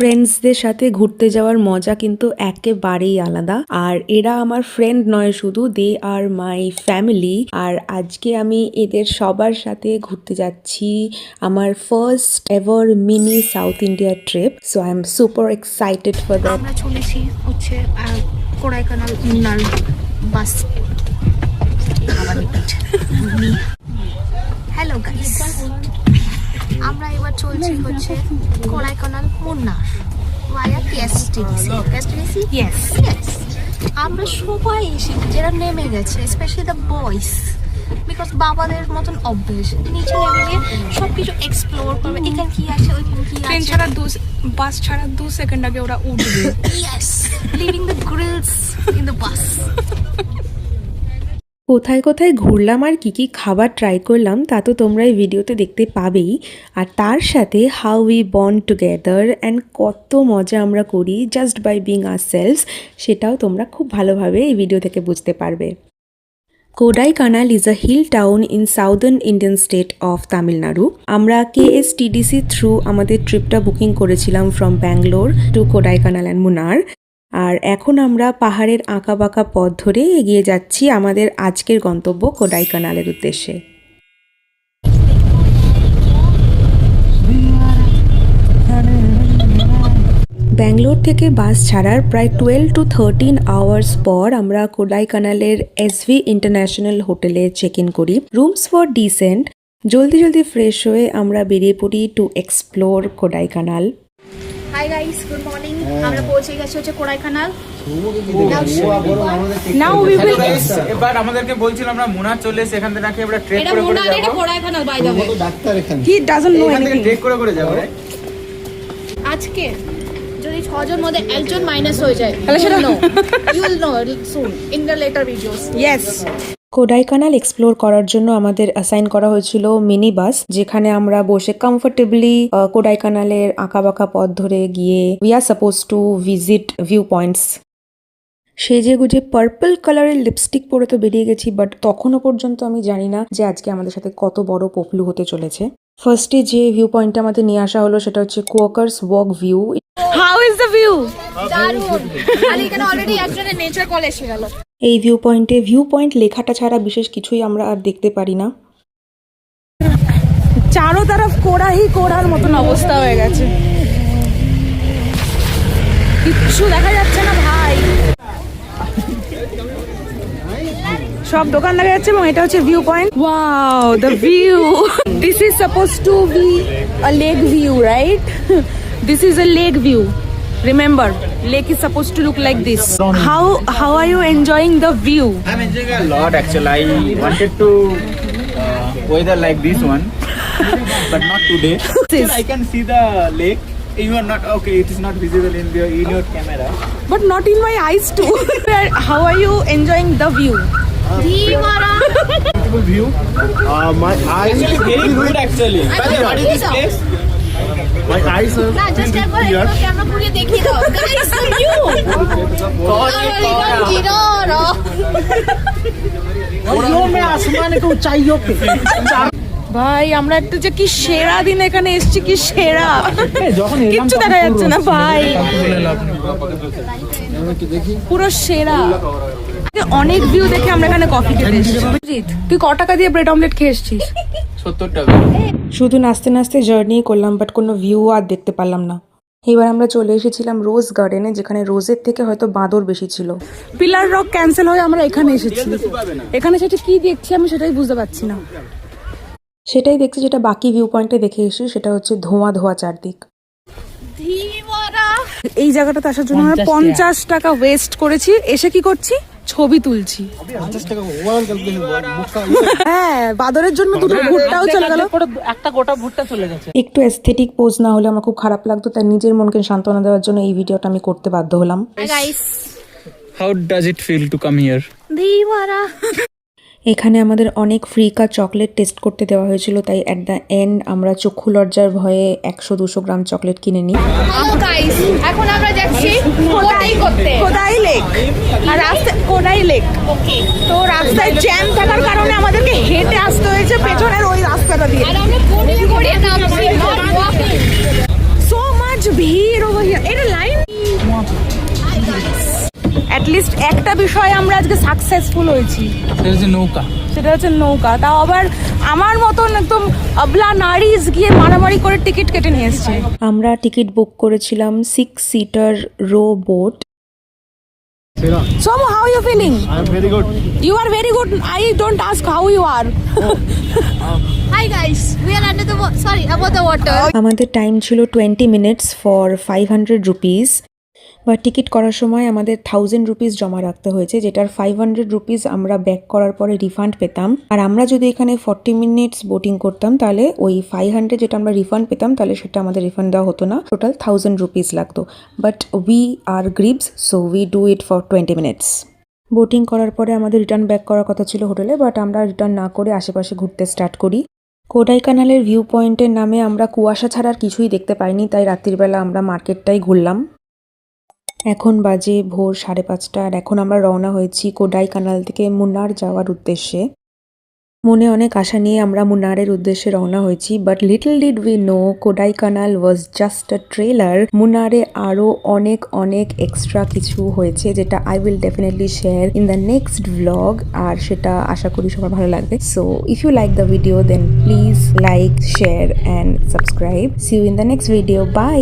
ফ্রেন্ডসদের সাথে ঘুরতে যাওয়ার মজা কিন্তু একেবারেই আলাদা। আর এরা আমার ফ্রেন্ড নয় শুধু, দে আর মাই ফ্যামিলি। আর আজকে আমি এদের সবার সাথে ঘুরতে যাচ্ছি আমার first ever mini south India trip. So I am super excited for that. আমরা চলেছি হচ্ছে কোড়াইকানাল মুন্নার বাস। হ্যালো গাইস, আমরা এবার চলছি হচ্ছে কোড়াইকানাল মুন্নার ভায়া কেএসটিসি। ইয়েস আমরা সবাই এসে যারা নেমে গেছে, স্পেশালি দ্য বয়েজ, বিকজ বাবাদের মতন অভ্যেস নিচে নেমে গিয়ে সবকিছু এক্সপ্লোর করবে। এখানে কি আছে, ওইখানে কি আছে। ট্রেন ছাড়া বাস ছাড়া 2 সেকেন্ড আগে ওরা উঠবে। Yes, living the Grylls in the bus. কোথায় কোথায় ঘুরলাম আর কি খাবার ট্রাই করলাম তা তো তোমরা এই ভিডিওতে দেখতে পাবেই। আর তার সাথে how we bond together and কত মজা আমরা করি জাস্ট বাই বিং আওয়ারসেলভস, সেটাও তোমরা খুব ভালোভাবে এই ভিডিও থেকে বুঝতে পারবে। Kodaikanal is a hill town in southern Indian state of Tamil Nadu. আমরা কেএসটিডিসি থ্রু আমাদের ট্রিপটা বুকিং করেছিলাম from Bangalore to Kodaikanal and Munnar. আর এখন আমরা পাহাড়ের আঁকাবাঁকা পথ ধরে এগিয়ে যাচ্ছি আমাদের আজকের গন্তব্য কোডাইকানালের উদ্দেশ্যে। ব্যাঙ্গালোর থেকে বাস ছাড়ার প্রায় 12 to 13 আওয়ার্স পর আমরা কোডাইকানালের এসভি ইন্টারন্যাশনাল হোটেলে চেক ইন করি। Rooms for decent. জলদি ফ্রেশ হয়ে আমরা বেরিয়ে পড়ি to explore Kodaikanal. Hi guys, good morning. আমরা পৌঁছে গেছি হচ্ছে কোড়াইকানাল। নাও উই উইল এবার আমাদেরকে বলছিল আমরা মুনার চলে এসে এখান থেকে নাকি আমরা ট্রেক এটা করে মুন্নার, এটা যাব। Kodaikanal by the way. Doctor এখানে হি ডাজন্ট নো এখান থেকে এনিথিং। ট্রেক করে যাব রে। আজকে যদি 6 জন মধ্যে একজন মাইনাস হয়ে যায় তাহলে সেটা you will know soon in the later videos. Yes. Kodaikanal explore করার জন্য আমাদের অ্যাসাইন করা হয়েছিল মিনি বাস, যেখানে আমরা বসে কমফোর্টেবলি কোডাইকানালের আঁকাবাঁকা পথ ধরে গিয়ে we are suppose to visit view points. সেজে গুজে পার্পল কালারের লিপস্টিক পরে তো বেরিয়ে গেছি, বাট তখনও পর্যন্ত আমি জানি না যে আজকে আমাদের সাথে কত বড় পপলু হতে চলেছে। ফার্স্টে যে ভিউ পয়েন্টটা আমাদের নিয়ে আসা হলো সেটা হচ্ছে Coaker's walk view. How is the view? দারুণ। খালি এখানে অলরেডি একজনের নেচার কল এসে গেল। এই ভিউ পয়েন্ট লেখাটা ছাড়া বিশেষ কিছুই আমরা আর দেখতে পারি না। চারো তরফ কোড়ার মতন অবস্থা হয়ে গেছে, কিচ্ছু দেখা যাচ্ছে না ভাই। সব দোকান দেখা যাচ্ছে এবং এটা হচ্ছে view point. Wow, the view. This is suppose two be a lake view, right? This is a lake view. Remember, lake is supposed to look like this. How are you enjoying the view? I'm enjoying a lot actually. I wanted to weather like this one, but not today. I can see the lake. You are not okay. It is not visible in your camera. But not in my eyes too. How are you enjoying the view? ধীমারা। Beautiful view. My eyes very good actually. What is this place? My eyes are না, just একবার একটু camera ঘুরিয়ে দেখিয়ে দাও। Guys, the view. ভাই আমরা একটা যে কি সেরা দিন এখানে এসেছি, কি সেরা। কিচ্ছু দেখা যাচ্ছে না ভাই, পুরো সেরা। অনেক ভিউ দেখে আমরা এখানে কফি খেতে এসেছি। তুই ক টাকা দিয়ে ব্রেড অমলেট খেয়ে এসেছিস? 70 টাকা। শুধু নাচতে জার্নি করলাম, বাট কোনো ভিউ আর দেখতে পারলাম না। এবার আমরা চলে এসেছিলাম রোজ গার্ডেনে, যেখানে রোজের থেকে হয়তো বাঁদর বেশি ছিল। পিলার রক ক্যান্সেল হয়ে আমরা এখানে এসেছি। এখানে সেটা কি দেখছি আমি সেটাই বুঝতে পারছি না। সেটাই দেখছি যেটা বাকি ভিউ পয়েন্টে দেখে এসেছি, সেটা হচ্ছে ধোঁয়া চারদিক। ধীমারা। এই জায়গাটাতে আসার জন্য আমরা 50 টাকা ওয়েস্ট করেছি। এসে কি করছি? ছবি তুলছি। 50 টাকা ওভারঅল ক্যালকুলেশন হ্যাঁ, বাদরের জন্য দুটো ভুট্টাও চলে গেল। একটা গোটা ভুট্টা চলে গেছে। একটু অ্যাস্থেটিক পোজ না হলে আমার খুব খারাপ লাগতো, তাই নিজের মনকে সান্ত্বনা দেওয়ার জন্য এই ভিডিওটা আমি করতে বাধ্য হলাম। Guys, How does it feel to come here? ধীমারা। এখানে আমাদের অনেক ফ্রিকা চকলেট টেস্ট করতে দেওয়া হয়েছিল, তাই অ্যাট দ্য এন্ড আমরা চক্ষু লজ্জার ভয়ে 100-200 গ্রাম চকলেট কিনে নিই। গাইস, এখন আমরা যাচ্ছি কোটাই করতে। কোদাই লেক। আর রাস্তা কোদাই লেক। ওকে। তো রাস্তায় জ্যাম থাকার কারণে আমাদেরকে হেঁটে আসতে হয়েছে পেছনের ওই রাস্তাটা দিয়ে। আর আমরা গড়িয়ে নামছি, not walking. So much much ভিড় over here. এটা লাইন at least একটা বিষয় আমরা আজকে সাকসেসফুল হয়েছি, সেটা হচ্ছে নৌকা। তাও আবার আমার মতন একদম আবলা নারীজ গিয়ে মারামারি করে টিকিট কেটে নিয়ে এসছে। আমরা টিকিট বুক করেছিলাম 6 seater row boat. Somu, how are you feeling? I am very good. You are very good. I don't ask how you are. Hi guys, we are under the above the water. আমাদের time ছিল 20 minutes for 500 rupees, বা ticket করার সময় আমাদের 1000 rupees জমা রাখতে হয়েছে, যেটার 500 রুপিস আমরা ব্যাক করার পরে রিফান্ড পেতাম। আর আমরা যদি এখানে 40 মিনিটস বোটিং করতাম তাহলে ওই 500 যেটা আমরা রিফান্ড পেতাম তাহলে সেটা আমাদের রিফান্ড দেওয়া হতো না, টোটাল 1000 রুপিস লাগতো। But we are grebes, so we do it for 20 minutes. Boating করার পরে আমাদের রিটার্ন ব্যাক করার কথা ছিল হোটেলে, বাট আমরা রিটার্ন না করে আশেপাশে ঘুরতে স্টার্ট করি। কোডাইকানালের ভিউ পয়েন্টের নামে আমরা কুয়াশা ছাড়া আর কিছুই দেখতে পাইনি, তাই রাত্রিবেলা আমরা মার্কেটটাই ঘুরলাম। এখন বাজে ভোর 5:30 আর এখন আমরা রওনা হয়েছি কোডাইকানাল থেকে মুন্নার যাওয়ার উদ্দেশ্যে। মনে অনেক আশা নিয়ে আমরা মুন্নারের উদ্দেশ্যে রওনা হয়েছি, but little did we know Kodaikanal was just a trailer. মুন্নারে আরও অনেক অনেক এক্সট্রা কিছু হয়েছে, যেটা I will definitely share in the next vlog, আর সেটা আশা করি সবার ভালো লাগবে। So if you like the video then please like, share and subscribe. See you in the next video. By.